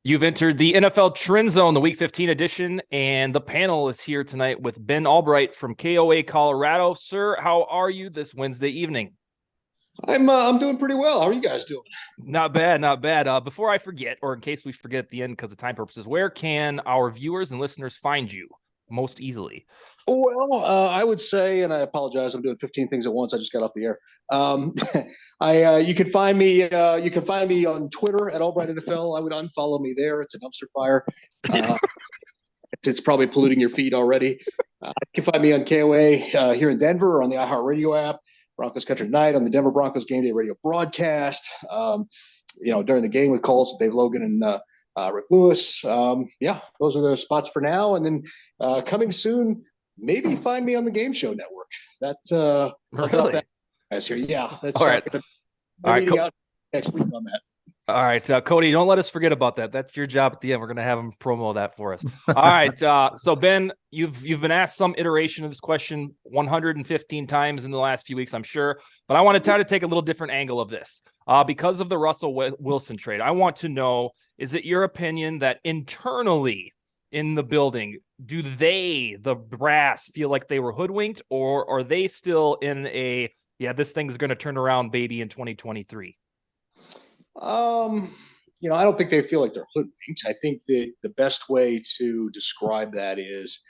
You've entered the NFL TrendZone, the Week 15 edition, and the panel is here tonight with Ben Allbright from KOA Colorado. Sir, how are you this Wednesday evening? I'm doing pretty well. How are you guys doing? Not bad, not bad. Before I forget, or in case we forget at the end because of time purposes, where can our viewers and listeners find you most easily? Well, I would say, and I apologize, I'm doing 15 things at once. I just got off the air. You can find me. You can find me on Twitter at Allbright NFL. I would unfollow me there. It's a dumpster fire. It's probably polluting your feed already. You can find me on KOA here in Denver or on the iHeartRadio app. Broncos Country Night on the Denver Broncos Game Day Radio broadcast. During the game with calls with Dave Logan and Rick Lewis. Those are the spots for now. And then coming soon, maybe find me on the Game Show Network. Really? That guys here. Yeah, that's all right. All right, out next week on that. All right, Cody, don't let us forget about that. That's your job at the end. We're going to have him promo that for us. All right, so Ben, you've been asked some iteration of this question 115 times in the last few weeks, I'm sure, but I want to try to take a little different angle of this. Because of the Russell Wilson trade, I want to know, is it your opinion that internally in the building, do they, the brass, feel like they were hoodwinked, or are they still in this thing's going to turn around, baby, in 2023? I don't think they feel like they're hoodwinked. I think that the best way to describe that is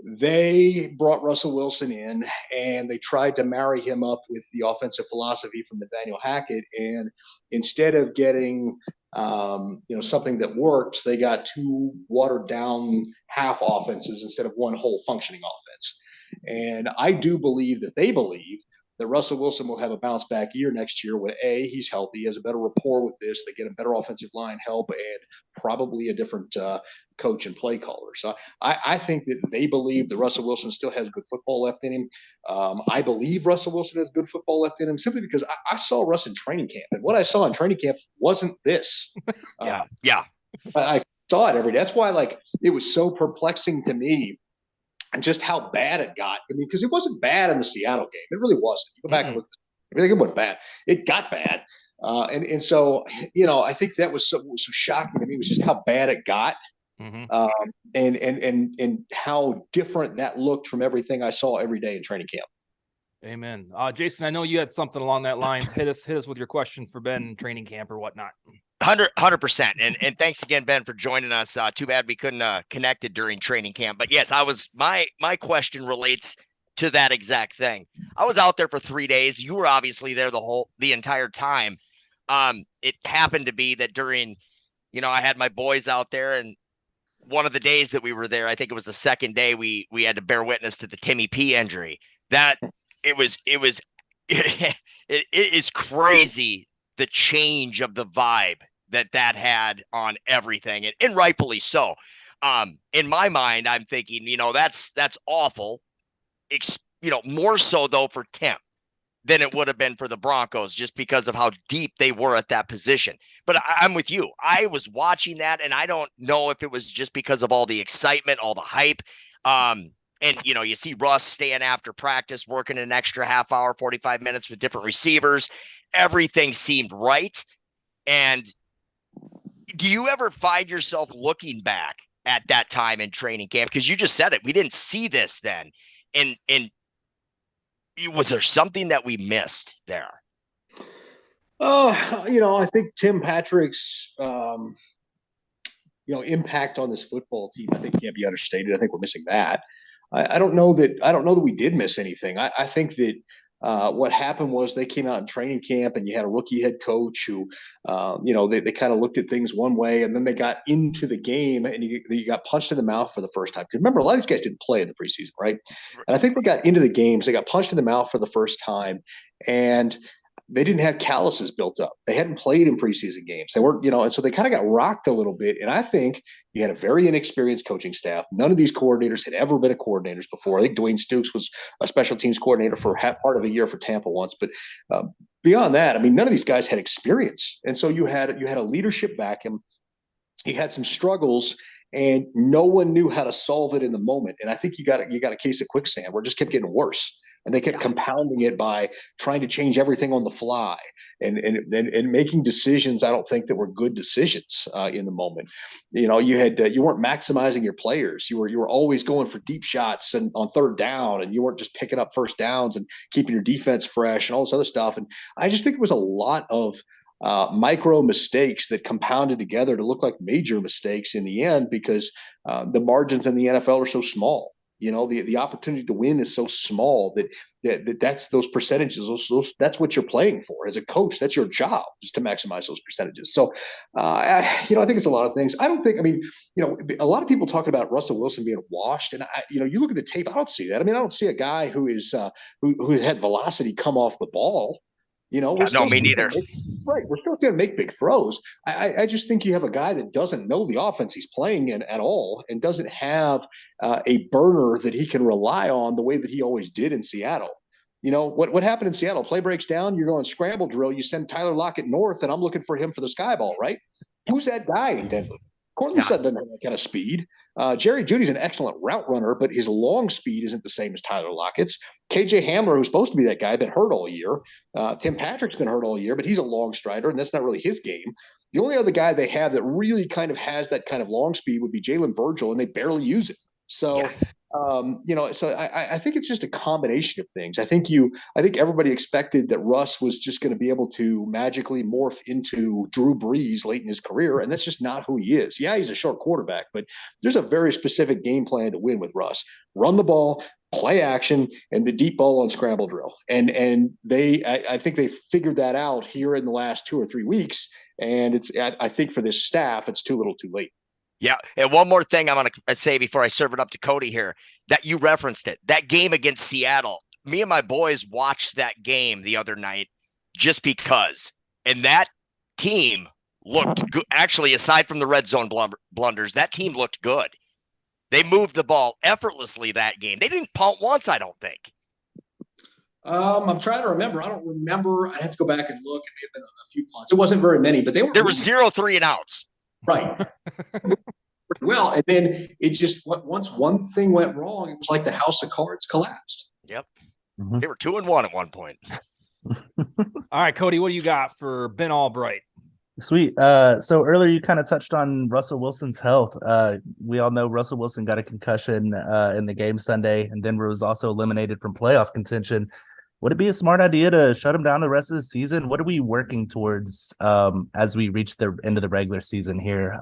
they brought Russell Wilson in and they tried to marry him up with the offensive philosophy from Nathaniel Hackett. And instead of getting, something that worked, they got two watered down half offenses instead of one whole functioning offense. And I do believe that they believe that Russell Wilson will have a bounce back year next year when he's healthy, he has a better rapport with this, they get a better offensive line help, and probably a different coach and play caller. So I think that they believe that Russell Wilson still has good football left in him. I believe Russell Wilson has good football left in him simply because I saw Russ in training camp, and what I saw in training camp wasn't this. I saw it every day. That's why, it was so perplexing to me and just how bad it got. I mean, because it wasn't bad in the Seattle game. It really wasn't. You go back and look, everything went bad. It got bad. So, I think that was so shocking to me was just how bad it got. And how different that looked from everything I saw every day in training camp. Amen. Jason, I know you had something along that lines. Hit us with your question for Ben in training camp or whatnot. 100%. And thanks again, Ben, for joining us. Too bad we couldn't connect it during training camp. But yes, my question relates to that exact thing. I was out there for 3 days. You were obviously there the entire time. It happened to be that during, I had my boys out there, and one of the days that we were there, I think it was the second day, we had to bear witness to the Timmy P injury. That it is crazy, the change of the vibe that had on everything, and rightfully so. In my mind, I'm thinking, that's awful. More so though for Tim than it would have been for the Broncos, just because of how deep they were at that position. But I'm with you. I was watching that, and I don't know if it was just because of all the excitement, all the hype. And, you see Russ staying after practice, working an extra half hour, 45 minutes with different receivers. Everything seemed right. And do you ever find yourself looking back at that time in training camp? Because you just said it. We didn't see this then. And was there something that we missed there? I think Tim Patrick's, impact on this football team, I think can't be understated. I think we're missing that. I don't know that we did miss anything. I think that what happened was they came out in training camp and you had a rookie head coach who, they kind of looked at things one way, and then they got into the game and you got punched in the mouth for the first time. Because remember, a lot of these guys didn't play in the preseason, right? And I think they got into the games, they got punched in the mouth for the first time, and they didn't have calluses built up. They hadn't played in preseason games. They weren't, and so they kind of got rocked a little bit. And I think you had a very inexperienced coaching staff. None of these coordinators had ever been coordinators before. I think Dwayne Stukes was a special teams coordinator for part of the year for Tampa once. But beyond that, I mean, none of these guys had experience. And so you had a leadership vacuum. You had some struggles, and no one knew how to solve it in the moment. And I think you got a case of quicksand where it just kept getting worse. And they kept compounding it by trying to change everything on the fly and making decisions I don't think that were good decisions in the moment. You know, you weren't maximizing your players. You were always going for deep shots and on third down, and you weren't just picking up first downs and keeping your defense fresh and all this other stuff. And I just think it was a lot of micro mistakes that compounded together to look like major mistakes in the end because the margins in the NFL are so small. You know, the opportunity to win is so small that's those percentages. That's what you're playing for as a coach. That's your job, is to maximize those percentages. So, I think it's a lot of things. I don't think. I mean, a lot of people talk about Russell Wilson being washed, and you look at the tape. I don't see that. I mean, I don't see a guy who is who had velocity come off the ball. No, me neither. Right. We're still going to make big throws. I just think you have a guy that doesn't know the offense he's playing in at all and doesn't have a burner that he can rely on the way that he always did in Seattle. What happened in Seattle? Play breaks down. You're going scramble drill. You send Tyler Lockett north, and I'm looking for him for the sky ball, right? Who's that guy in Denver? Cortland Sutton doesn't have that kind of speed. Jerry Jeudy's an excellent route runner, but his long speed isn't the same as Tyler Lockett's. KJ Hamler, who's supposed to be that guy, been hurt all year. Tim Patrick's been hurt all year, but he's a long strider, and that's not really his game. The only other guy they have that really kind of has that kind of long speed would be Jalen Virgil, and they barely use it. So, so I think it's just a combination of things. I think everybody expected that Russ was just going to be able to magically morph into Drew Brees late in his career, and that's just not who he is. Yeah, he's a short quarterback, but there's a very specific game plan to win with Russ. Run the ball, play action, and the deep ball on scramble drill. And I think they figured that out here in the last 2 or 3 weeks. And I think for this staff, it's too little too late. Yeah. And one more thing I'm going to say before I serve it up to Cody here, that you referenced it, that game against Seattle. Me and my boys watched that game the other night just because. And that team looked good. Actually, aside from the red zone blunders, that team looked good. They moved the ball effortlessly that game. They didn't punt once, I don't think. I'm trying to remember. I don't remember. I'd have to go back and look. It may have been a few punts. It wasn't very many, but there were 0 3 and outs. Right. Well, and then it just once one thing went wrong, it was like the house of cards collapsed. Yep. Mm-hmm. They were 2-1 at one point. All right, Cody, what do you got for Ben Allbright? Sweet. So earlier you kind of touched on Russell Wilson's health. We all know Russell Wilson got a concussion in the game Sunday, and Denver was also eliminated from playoff contention. Would it be a smart idea to shut him down the rest of the season? What are we working towards as we reach the end of the regular season here?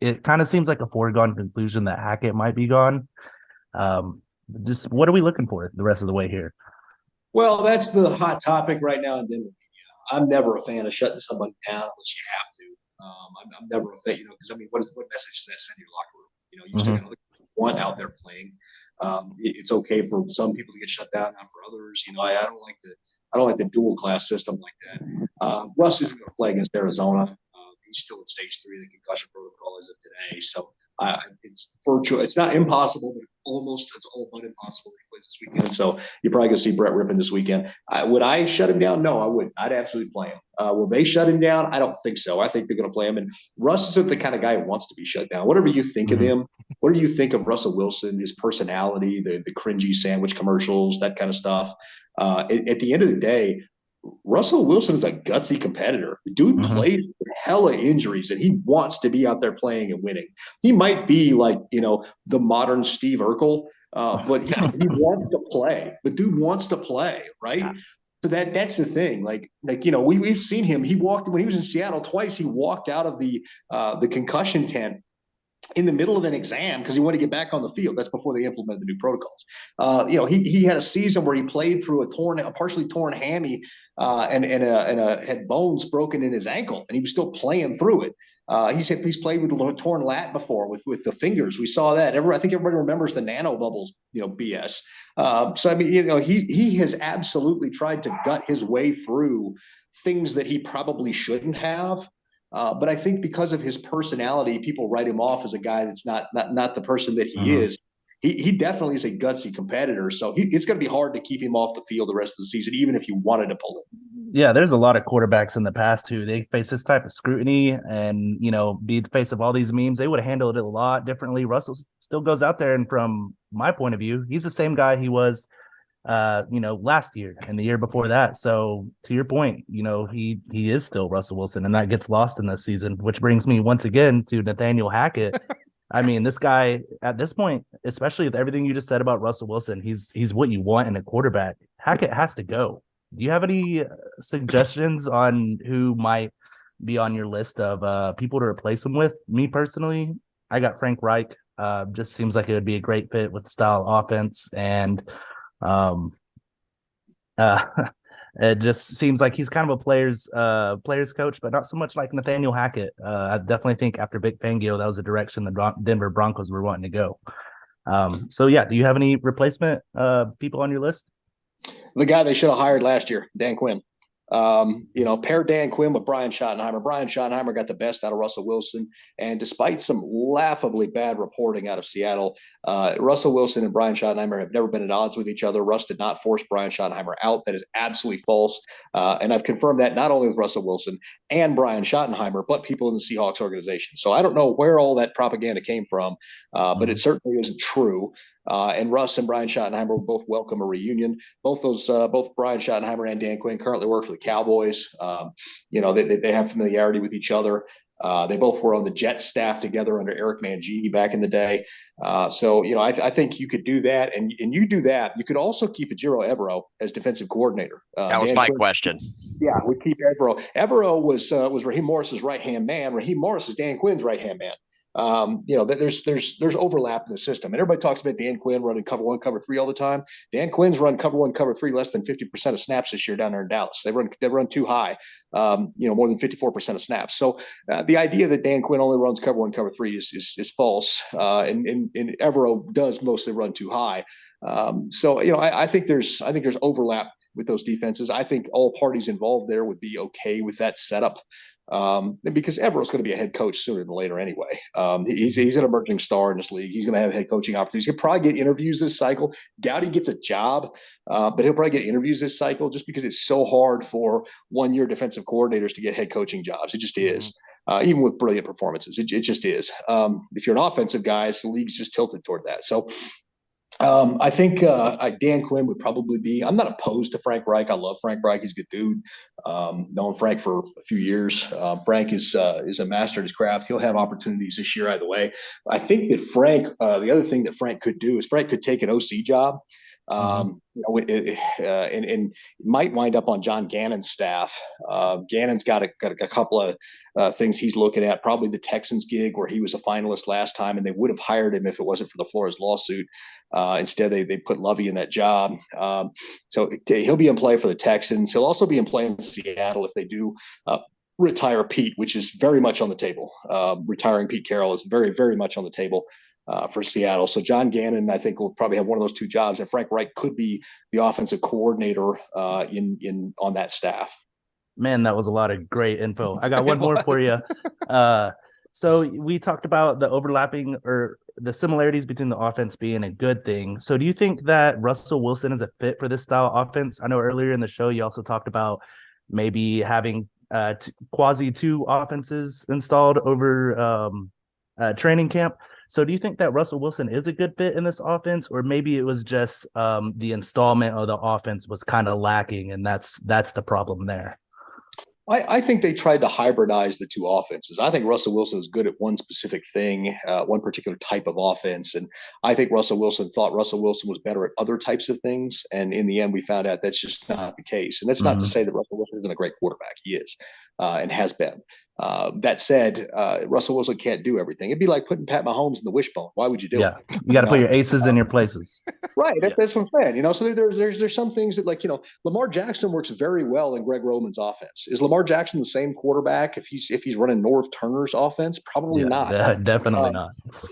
It kind of seems like a foregone conclusion that Hackett might be gone. Just what are we looking for the rest of the way here? Well, that's the hot topic right now in Denver. I'm never a fan of shutting somebody down unless you have to. I'm never a fan, because what message does that send your locker room? You still got one out there playing. It's okay for some people to get shut down, not for others. I don't like the dual class system like that. Russ isn't going to play against Arizona. He's still in stage 3 of the concussion protocol as of today. So it's virtual. It's not impossible, but it's all but impossible that he plays this weekend. So you're probably going to see Brett Rippon this weekend. Would I shut him down? No, I wouldn't. I'd absolutely play him. Will they shut him down? I don't think so. I think they're going to play him. And Russ isn't the kind of guy who wants to be shut down. Whatever you think of him, what do you think of Russell Wilson, his personality, the cringy sandwich commercials, that kind of stuff? At the end of the day, Russell Wilson is a gutsy competitor. The dude plays with hella injuries, and he wants to be out there playing and winning. He might be like, the modern Steve Urkel, but he wants to play. The dude wants to play, right? Yeah. So that's the thing. We've seen him. He walked when he was in Seattle twice. He walked out of the concussion tent in the middle of an exam because he wanted to get back on the field. That's before they implemented the new protocols. He had a season where he played through a partially torn hammy and had bones broken in his ankle, and he was still playing through it. He said he's played with a torn lat before with the fingers. We saw that. I think everybody remembers the nano bubbles, BS. He has absolutely tried to gut his way through things that he probably shouldn't have. But I think because of his personality, people write him off as a guy that's not the person that he is. He definitely is a gutsy competitor. So it's going to be hard to keep him off the field the rest of the season, even if you wanted to pull him. Yeah, there's a lot of quarterbacks in the past who they face this type of scrutiny and, be the face of all these memes. They would have handled it a lot differently. Russell still goes out there, and from my point of view, he's the same guy he was last year and the year before that. So to your point, he is still Russell Wilson, and that gets lost in this season, which brings me once again to Nathaniel Hackett. I mean, this guy at this point, especially with everything you just said about Russell Wilson, he's what you want in a quarterback. Hackett has to go. Do you have any suggestions on who might be on your list of people to replace him with? Me personally, I got Frank Reich. Just seems like it would be a great fit with the style of offense, and uh, it just seems like he's kind of a players coach, but not so much like Nathaniel Hackett. I definitely think after Vic Fangio, that was the direction the Denver Broncos were wanting to go. So yeah, do you have any replacement people on your list? The guy they should have hired last year, Dan Quinn. Pair Dan Quinn with Brian Schottenheimer. Brian Schottenheimer got the best out of Russell Wilson. And despite some laughably bad reporting out of Seattle, Russell Wilson and Brian Schottenheimer have never been at odds with each other. Russ did not force Brian Schottenheimer out. That is absolutely false. And I've confirmed that not only with Russell Wilson and Brian Schottenheimer, but people in the Seahawks organization. So I don't know where all that propaganda came from, but it certainly isn't true. And Russ and Brian Schottenheimer will both welcome a reunion. Both Brian Schottenheimer and Dan Quinn currently work for the Cowboys. They have familiarity with each other. They both were on the Jets staff together under Eric Mangini back in the day. I think you could do that, and you do that. You could also keep Ejiro Evero as defensive coordinator. That was my question. Yeah, we keep Evero. Evero was Raheem Morris's right-hand man. Raheem Morris is Dan Quinn's right-hand man. There's overlap in the system, and everybody talks about Dan Quinn running cover 1, cover 3 all the time. Dan Quinn's run cover 1, cover 3 less than 50% of snaps this year down there in Dallas. They run too high, more than 54% of snaps. So the idea that Dan Quinn only runs cover 1, cover 3 is false. And Evero does mostly run too high. I think there's overlap with those defenses. I think all parties involved there would be okay with that setup. Because Everett's going to be a head coach sooner than later anyway. He's an emerging star in this league. He's going to have head coaching opportunities. He'll probably get interviews this cycle. Doubt he gets a job, but he'll probably get interviews this cycle just because it's so hard for one-year defensive coordinators to get head coaching jobs. It just is. Even with brilliant performances, it just is. If you're an offensive guy, the league's just tilted toward that. So I think Dan Quinn would probably be. I'm not opposed to Frank Reich. I love Frank Reich. He's a good dude. Known Frank for a few years. Frank is a master at his craft. He'll have opportunities this year either way. I think that Frank. The other thing that Frank could do is Frank could take an OC job. And might wind up on John Gannon's staff. Gannon's got a couple of things he's looking at. Probably the Texans gig where he was a finalist last time, and they would have hired him if it wasn't for the Flores lawsuit. Instead, they put Lovey in that job. So he'll be in play for the Texans. He'll also be in play in Seattle if they do retire Pete, which is very much on the table. Retiring Pete Carroll is very, very much on the table. For Seattle. So John Gannon, I think, will probably have one of those two jobs, and Frank Reich could be the offensive coordinator on that staff. Man, that was a lot of great info. I got one more for you. So we talked about the overlapping or the similarities between the offense being a good thing. So do you think that Russell Wilson is a fit for this style of offense? I know earlier in the show you also talked about maybe having quasi 2 offenses installed over training camp. So do you think that Russell Wilson is a good fit in this offense, or maybe it was just the installment of the offense was kind of lacking, and that's the problem there? I think they tried to hybridize the two offenses. I think Russell Wilson is good at one specific thing, one particular type of offense. And I think Russell Wilson thought Russell Wilson was better at other types of things. And in the end, we found out that's just not the case. And that's not to say that Russell Wilson isn't a great quarterback. He is and has been. That said, Russell Wilson can't do everything. It'd be like putting Pat Mahomes in the wishbone. Why would you do it? You got to put your aces in your places. Right. That's what I'm saying. So there's some things that Lamar Jackson works very well in Greg Roman's offense. Is Lamar Jackson the same quarterback if he's running Norv Turner's offense? Probably not. Definitely not.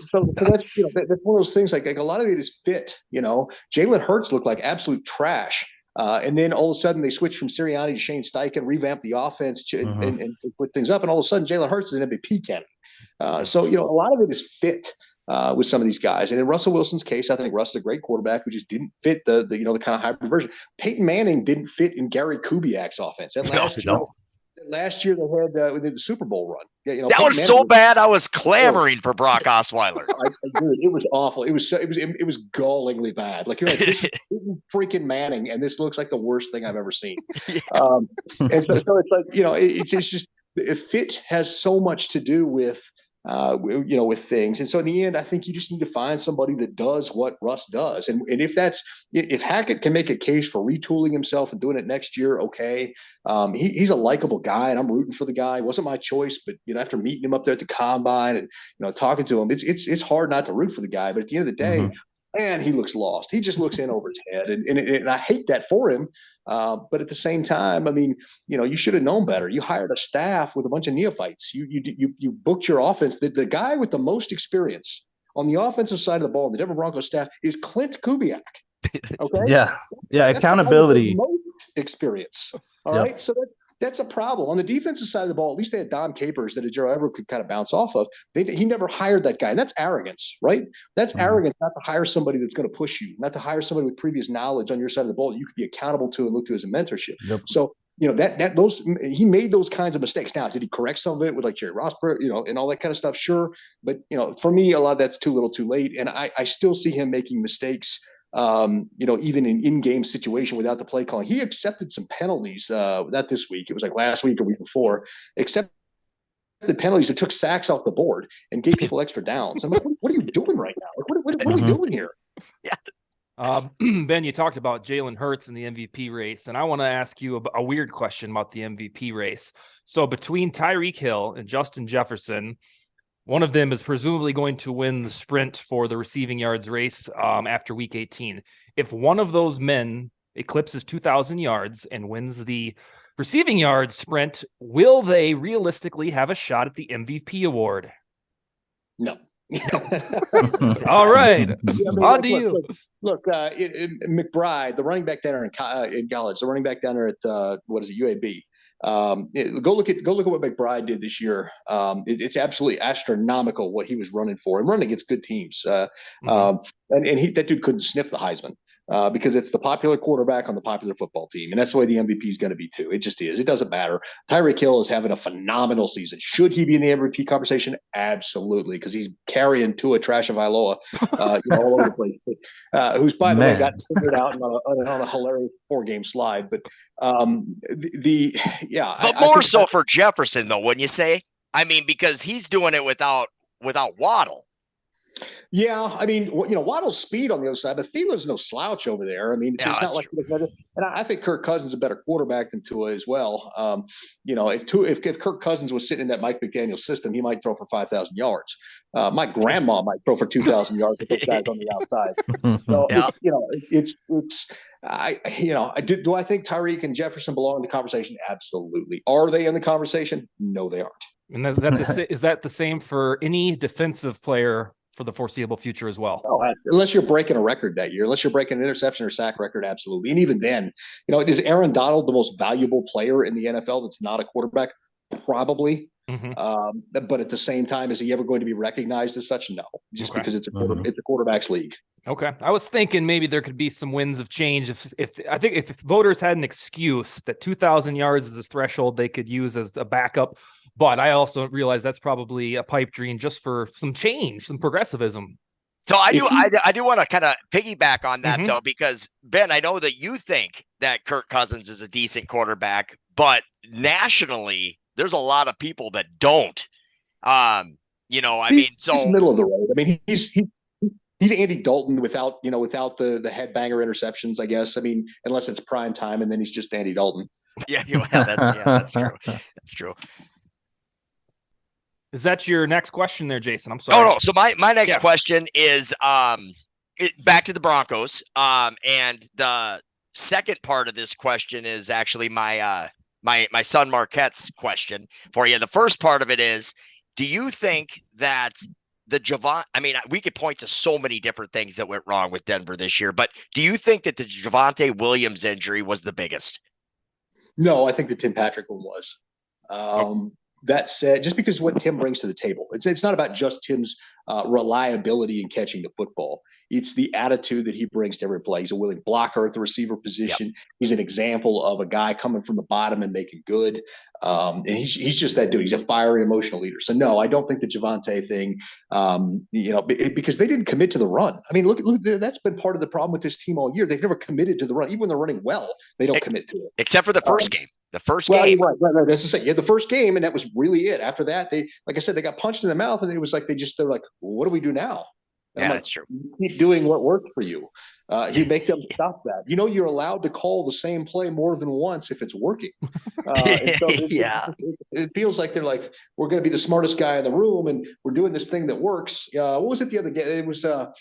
So that's that's one of those things. Like a lot of it is fit. Jalen Hurts looked like absolute trash. And then all of a sudden they switch from Sirianni to Shane Steichen, revamp the offense and put things up. And all of a sudden Jalen Hurts is an MVP candidate. So a lot of it is fit with some of these guys. And in Russell Wilson's case, I think Russ is a great quarterback who just didn't fit the kind of hybrid version. Peyton Manning didn't fit in Gary Kubiak's offense. That last year, Last year they did the Super Bowl run. Yeah, you know, That Peyton was Manning so bad. I was was clamoring for Brock Osweiler. I agree. It was awful. It was gallingly bad. Like, you're like, this is freaking Manning, and this looks like the worst thing I've ever seen. Yeah. And so it's like, you know, it's just fit has so much to do with you know, with things. And so in the end, I think you just need to find somebody that does what Russ does. And if Hackett can make a case for retooling himself and doing it next year, okay. He's a likable guy, and I'm rooting for the guy. It wasn't my choice, but you know, after meeting him up there at the combine and you know, talking to him, it's hard not to root for the guy. But at the end of the day, man, he looks lost. He just looks in over his head, and I hate that for him. But at the same time, I mean, you know, you should have known better. You hired a staff with a bunch of neophytes. You booked your offense. The guy with the most experience on the offensive side of the ball, the Denver Broncos staff, is Clint Kubiak. Okay. Yeah. That's Accountability. the most experience. All right. So that's a problem. On the defensive side of the ball, at least they had Dom Capers that Joe Everett could kind of bounce off of. He never hired that guy. And that's arrogance, right? That's arrogance not to hire somebody that's going to push you, not to hire somebody with previous knowledge on your side of the ball that you could be accountable to and look to as a mentorship. So, you know, he made those kinds of mistakes. Now, did he correct some of it with like Jerry Rosberg, you know, and all that kind of stuff? Sure. But, you know, for me, a lot of that's too little too late. And I still see him making mistakes, you know, even in-game situation without the play calling. He accepted some penalties, not this week. It was like last week or week before, except the penalties that took sacks off the board and gave people extra downs. I'm like, what are you doing right now? Like, what are we doing here? Yeah. Ben, you talked about Jalen Hurts in the MVP race, and I want to ask you a weird question about the MVP race. So between Tyreek Hill and Justin Jefferson, one of them is presumably going to win the sprint for the receiving yards race after week 18. If one of those men eclipses 2,000 yards and wins the receiving yards sprint, will they realistically have a shot at the MVP award? No. All right. Yeah, On to you. Look, McBride, the running back down there in college, the running back down there at what is it, UAB. Go look at what McBride did this year. It's absolutely astronomical what he was running for and running against good teams. And that dude couldn't sniff the Heisman. Because it's the popular quarterback on the popular football team. And that's the way the MVP is going to be too. It just is. It doesn't matter. Tyreek Hill is having a phenomenal season. Should he be in the MVP conversation? Absolutely. Because he's carrying Tua Tagovailoa all over the place. Who's, by the way, got figured out on a hilarious 4-game slide. But But more so for Jefferson, though, wouldn't you say? I mean, because he's doing it without Waddle. Yeah, I mean, you know, Waddle's speed on the other side, but Thielen's no slouch over there. I mean, it's not like, and I think Kirk Cousins is a better quarterback than Tua as well. You know, if Kirk Cousins was sitting in that Mike McDaniel system, he might throw for 5,000 yards. My grandma might throw for 2,000 yards with those guys on the outside. So do I think Tyreek and Jefferson belong in the conversation? Absolutely. Are they in the conversation? No, they aren't. And is that the same for any defensive player for the foreseeable future as well? Oh, unless you're breaking a record that year, unless you're breaking an interception or sack record, absolutely. And even then, you know, is Aaron Donald the most valuable player in the NFL that's not a quarterback? Probably. But at the same time, is he ever going to be recognized as such? No, just because it's a quarterback's league. Okay. I was thinking maybe there could be some winds of change if voters had an excuse that 2,000 yards is this threshold they could use as a backup. But I also realize that's probably a pipe dream just for some change, some progressivism. So I do want to kind of piggyback on that, though, because, Ben, I know that you think that Kirk Cousins is a decent quarterback, but nationally, there's a lot of people that don't. You know, I mean, so he's middle of the road. I mean, he's Andy Dalton without the headbanger interceptions, I guess. I mean, unless it's prime time, and then he's just Andy Dalton. That's true. That's true. Is that your next question there, Jason? I'm sorry. Oh, no. So my next question is back to the Broncos. And the second part of this question is actually my son Marquette's question for you. The first part of it is, do you think that we could point to so many different things that went wrong with Denver this year, but do you think that the Javonte Williams injury was the biggest? No, I think the Tim Patrick one was. That said, just because what Tim brings to the table, it's not about just Tim's reliability in catching the football. It's the attitude that he brings to every play. He's a willing blocker at the receiver position. Yep. He's an example of a guy coming from the bottom and making good. And he's just that dude. He's a fiery, emotional leader. So no, I don't think the Javonte thing, because they didn't commit to the run. I mean, look, that's been part of the problem with this team all year. They've never committed to the run. Even when they're running well, they don't commit to it. Except for the first game. The first game. Right. That's the same. Yeah, the first game, and that was really it. After that, they, like I said, they got punched in the mouth, and it was like they're like, well, what do we do now? And yeah, like, that's true. Keep doing what worked for you. You make them stop that. You're allowed to call the same play more than once if it's working. It feels like they're like, we're going to be the smartest guy in the room, and we're doing this thing that works. What was it the other day? It was a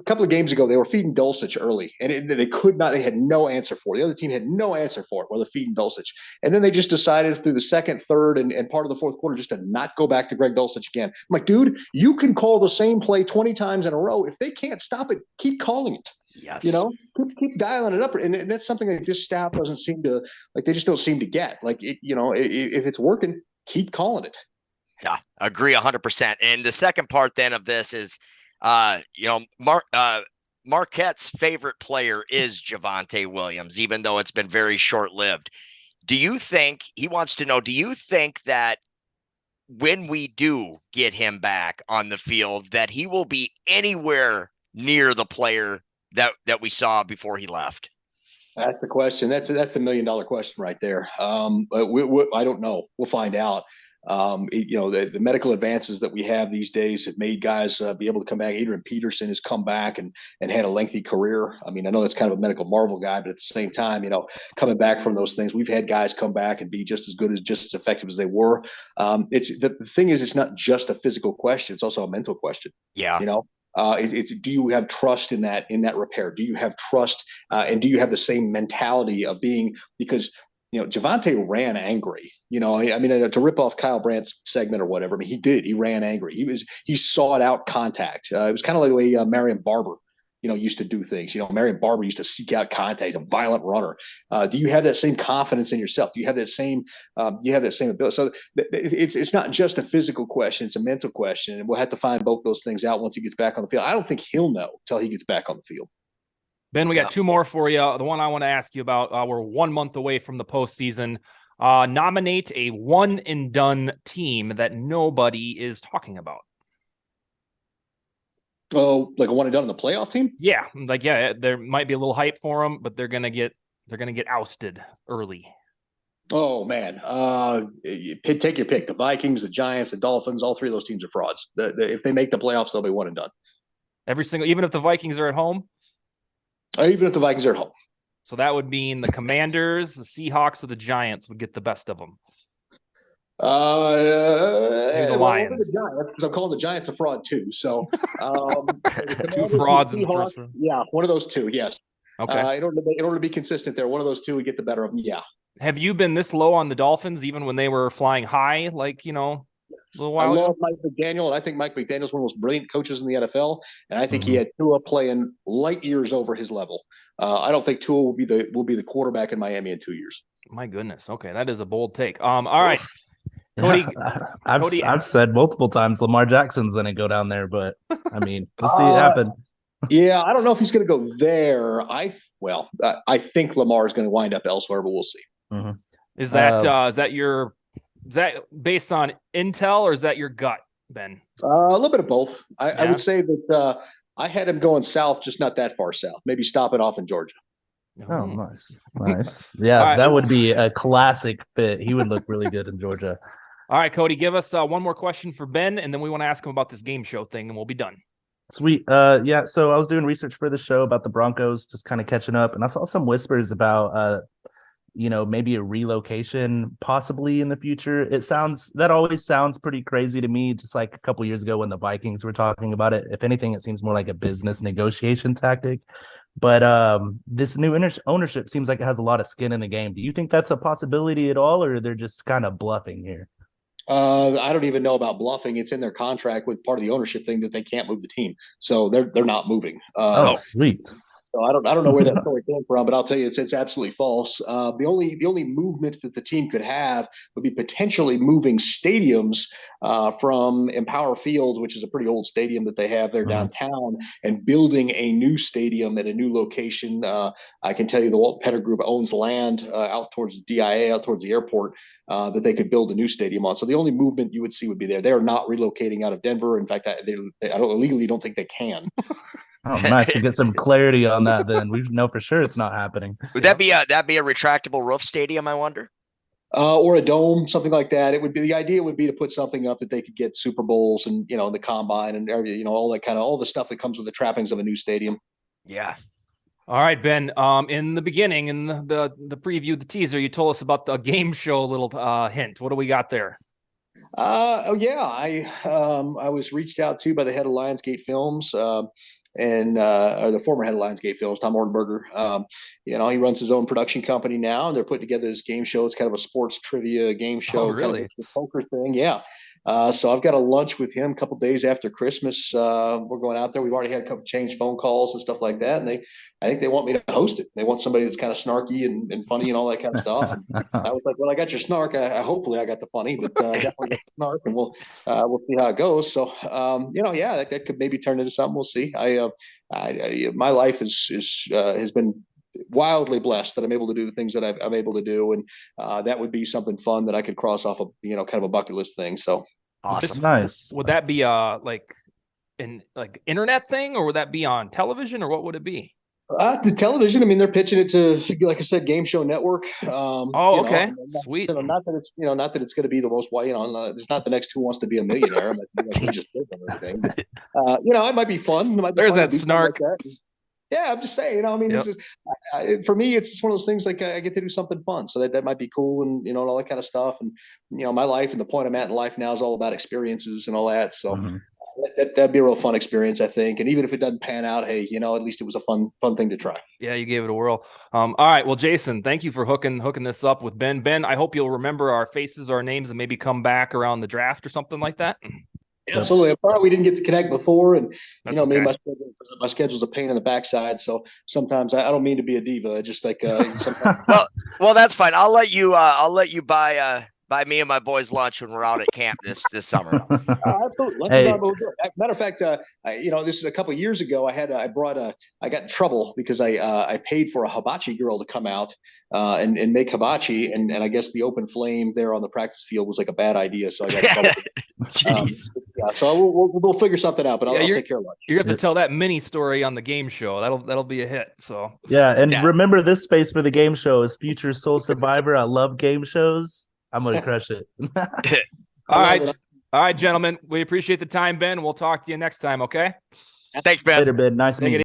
couple of games ago. They were feeding Dulcich early, and they could not. They had no answer for it. The other team had no answer for it while they're feeding Dulcich. And then they just decided through the second, third, and part of the fourth quarter just to not go back to Greg Dulcich again. I'm like, dude, you can call the same play 20 times in a row. If they can't stop it, keep calling it. Yes. Keep dialing it up. And that's something that this staff doesn't seem to, like, they just don't seem to get. Like, if it's working, keep calling it. Yeah, agree 100%. And the second part then of this is, Marquette's favorite player is Javonte Williams, even though it's been very short-lived. He wants to know, do you think that when we do get him back on the field, that he will be anywhere near the player that we saw before he left? That's the question. That's the $1 million question right there. But I don't know. We'll find out. The medical advances that we have these days have made guys be able to come back. Adrian Peterson has come back and had a lengthy career. I mean, I know that's kind of a medical marvel guy, but at the same time, coming back from those things, we've had guys come back and be just as effective as they were. The thing is, it's not just a physical question; it's also a mental question. Yeah. It's do you have trust in that repair? Do you have trust, and do you have the same mentality of being, because Javonte ran angry. To rip off Kyle Brandt's segment or whatever. I mean, he did. He ran angry. He sought out contact. It was kind of like the way Marion Barber, used to do things. Marion Barber used to seek out contact. A violent runner. Do you have that same confidence in yourself? Do you have that same? Ability? So it's not just a physical question; it's a mental question, and we'll have to find both those things out once he gets back on the field. I don't think he'll know until he gets back on the field. Ben, we got two more for you. The one I want to ask you about, we're 1 month away from the postseason. Nominate a one and done team that nobody is talking about. Oh, like a one and done in the playoff team? Yeah, there might be a little hype for them, but they're gonna get ousted early. Oh man, take your pick. The Vikings, the Giants, the Dolphins. All three of those teams are frauds. If they make the playoffs, they'll be one and done. Even if the Vikings are at home. Even if the Vikings are at home. So that would mean the Commanders, the Seahawks, or the Giants would get the best of them. The Lions. Because I'm calling the Giants a fraud too. So two frauds in the first round. Yeah, one of those two. Yes. Okay. In order to be consistent, there, one of those two would get the better of them. Yeah. Have you been this low on the Dolphins, even when they were flying high? A little while ago? I love Mike McDaniel, and I think Mike McDaniel is one of the most brilliant coaches in the NFL. And I think he had Tua playing light years over his level. I don't think Tua will be the quarterback in Miami in 2 years. My goodness. Okay, that is a bold take. All right, Cody. I've said multiple times Lamar Jackson's going to go down there, but I mean, we'll see it happen. Yeah, I don't know if he's going to go there. I think Lamar is going to wind up elsewhere, but we'll see. Mm-hmm. Is that based on intel, or is that your gut, Ben? A little bit of both. I would say that I had him going south, just not that far south. Maybe stopping off in Georgia. Oh, nice. Yeah, right. That would be a classic fit. He would look really good in Georgia. All right, Cody, give us one more question for Ben, and then we want to ask him about this game show thing, and we'll be done. Sweet. Yeah, so I was doing research for the show about the Broncos, just kind of catching up, and I saw some whispers about maybe a relocation possibly in the future. That always sounds pretty crazy to me, just like a couple years ago when the Vikings were talking about it. If anything, it seems more like a business negotiation tactic. But this new ownership seems like it has a lot of skin in the game. Do you think that's a possibility at all, or they're just kind of bluffing here? I don't even know about bluffing. It's in their contract with part of the ownership thing that they can't move the team, so they're not moving. Sweet. So I don't know where that story came from, but I'll tell you it's absolutely false. The only movement that the team could have would be potentially moving stadiums from Empower Field, which is a pretty old stadium that they have there downtown, and building a new stadium at a new location. I can tell you the Walt Petter Group owns land out towards DIA, out towards the airport, that they could build a new stadium on. So the only movement you would see would be there. They are not relocating out of Denver. In fact, I don't think they can. Oh, nice to get some clarity on that. Then we know for sure it's not happening. Would that be a retractable roof stadium? I wonder. Or a dome, something like that. It would be, the idea would be to put something up that they could get Super Bowls and the combine and all that all the stuff that comes with the trappings of a new stadium. Yeah. All right, Ben. In the beginning, in the preview, the teaser, you told us about the game show little hint. What do we got there? Oh yeah, I was reached out to by the head of Lionsgate Films, and or the former head of Lionsgate Films, Tom Ortenberger. He runs his own production company now, and they're putting together this game show. It's kind of a sports trivia game show, Oh, really? kind of a poker thing. Yeah. So I've got a lunch with him a couple days after Christmas. We're going out there. We've already had a couple change phone calls and stuff like that, and I think they want me to host it. They want somebody that's kind of snarky and funny and all that kind of stuff. And I was like, well, I got your snark. Hopefully I got the funny, but definitely got the snark, and we'll see how it goes. So yeah, that could maybe turn into something. We'll see. My life has been wildly blessed that I'm able to do the things that I'm able to do, and that would be something fun that I could cross off of kind of a bucket list thing. So awesome. Nice. Would that be like an internet thing, or would that be on television, or what would it be? The television. I mean, they're pitching it to, like I said, Game Show Network. Okay, sweet. Not that it's going to be the most it's not the next Who Wants to Be a Millionaire. We just did everything. But, it might be fun. There's that snark. Like that. Yeah, I'm just saying. This is for me. It's just one of those things. Like I get to do something fun, so that might be cool, and all that kind of stuff. And my life and the point I'm at in life now is all about experiences and all that. So. That'd be a real fun experience, I think. And even if it doesn't pan out, hey, at least it was a fun thing to try. Yeah, you gave it a whirl. All right. Well, Jason, thank you for hooking this up with Ben. Ben, I hope you'll remember our faces, our names, and maybe come back around the draft or something like that. Absolutely. Probably we didn't get to connect before, and That's me, okay. my schedule's a pain in the backside. So sometimes I don't mean to be a diva. Just like sometimes. well, that's fine. I'll let you buy me and my boys lunch when we're out at camp this summer. Absolutely. Hey. Matter of fact, this is a couple of years ago. I got in trouble because I paid for a hibachi girl to come out and make hibachi, and I guess the open flame there on the practice field was like a bad idea. So I got in trouble. Jeez. So we'll figure something out, but I'll take care of lunch. You have to tell that mini story on the game show. That'll be a hit. So remember, this space for the game show is Future Soul Survivor. I love game shows. I'm going to crush it. All right, gentlemen. We appreciate the time, Ben. We'll talk to you next time, okay? Thanks, Ben. Later, Ben. Nice meeting you.